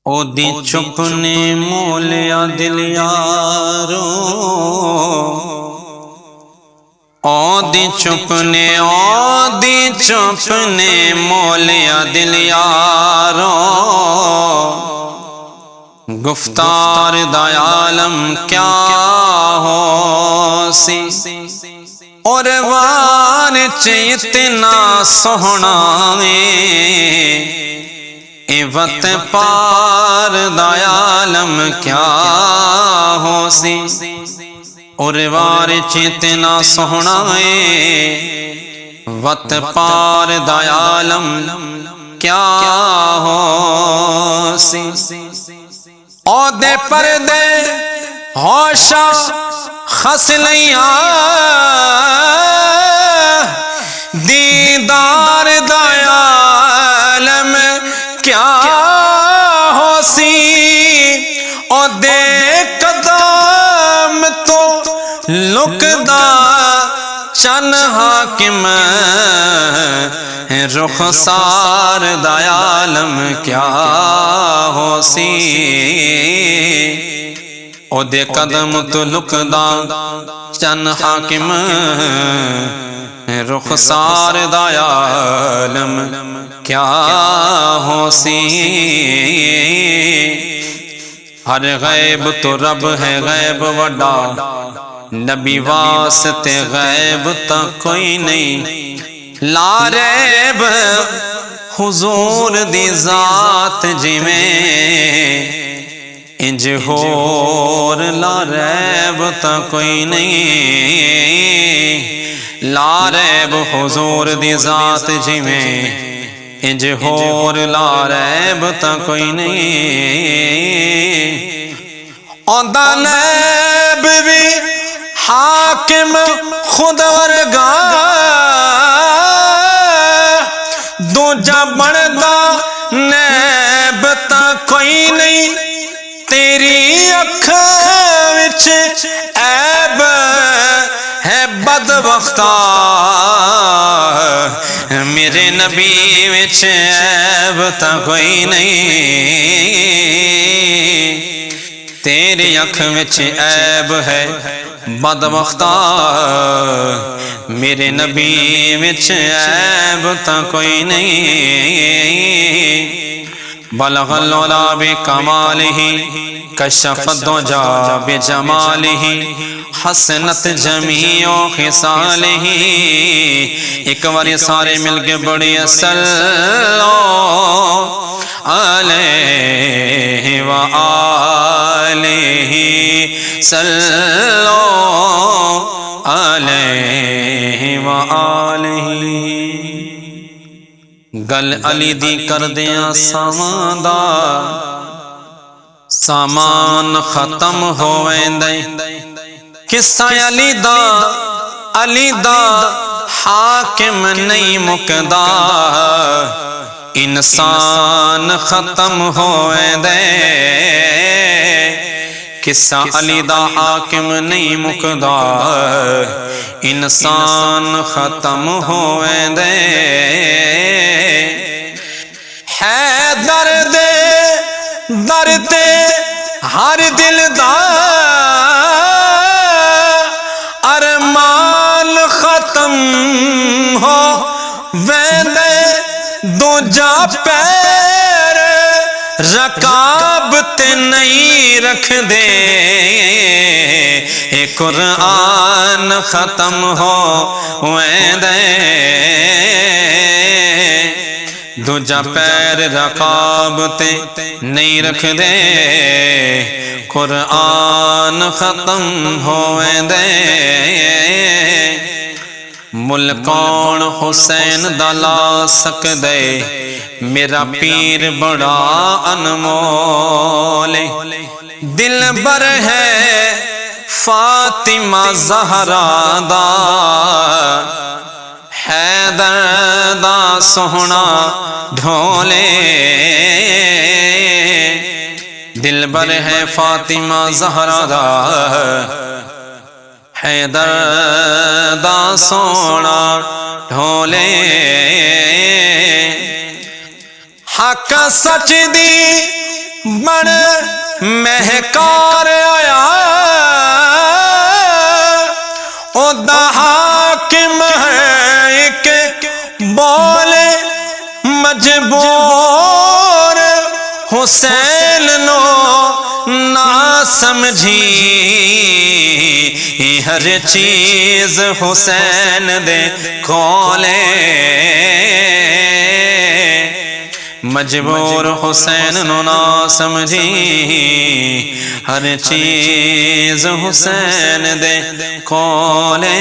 او دی چپ نے مولیا دل یارو، او دی چپ نے مولیا دل یارو، گفتار دا عالم کیا ہو سی، اور وان اتنا سوہنا اے وقت پار دا عالم کیا ہو سی، اور وار اتنا سوہنا وقت پار دا عالم کیا ہو سی، او دے پردے ہوشا خسلیاں دیدار دا عالم کیا ہو سی، او دے قدم تو لکدا چن حاکم رخسار دا عالم کیا ہو سی، او دے قدم تو لکدا چن حاکم رخسار دا عالم کیا ہو سی، ہر غیب تو رب ہے غیب وڈا، نبی واسطے غیب تا کوئی نہیں، لا ریب حضور دی ذات جویں انج ہور لا ریب تا کوئی نہیں، لا ریب حضور دی ذات جویں انج ہور لا ریب تا کوئی نہیں، اوندا نیب بھی حاکم خود ورگا دوجا بڑدا نیب تا کوئی نہیں، تیری اکھاں وچ عیب ہے بدبختہ، میرے نبی وچ عیب تا کوئی نہیں، تیری اکھ وچ عیب ہے بدبختہ، میرے نبی وچ عیب تا کوئی نہیں، بلغ العلا بکمالہ کشف الدجا بجمالہ حسنت جمیع خصالہ، ایک باری سارے مل کے بڑی صلو علیہ وآلہ صلو علیہ وآلہ، گل علی دی کر دیاں سامان دا، سامان ختم ہوویندے، قصہ علی دا حاکم نہیں مکدا، انسان ختم ہوویندے، قصہ علی دا حاکم نہیں مکدا، انسان ختم ہوویندے، ہے درد ہر دل دا ارمان ختم ہو ویندے، دوجا پیر رکاب تے نہیں رکھ دے، اے قرآن ختم ہو ویندے، دوجا پیر رکاب تے نہیں رکھ دے، قرآن ختم ہوویندے، ملکان حسین دا لا سکدے، میرا پیر بڑا انمول، دل بر ہے فاطمہ زہرا دا، حیدر دا سوہنا ڈھولے، دل بر ہے فاطمہ زہرا دا، حیدر دا سوہنا ڈھولے، حق سچ دی بڑ مہکار آیا او دا حاکم ہے کہ بولے مجبور حسین نو نہ سمجھی ہر چیز حسین دے کولے مجبور حسین نو نہ سمجھی ہر چیز حسین دے کولے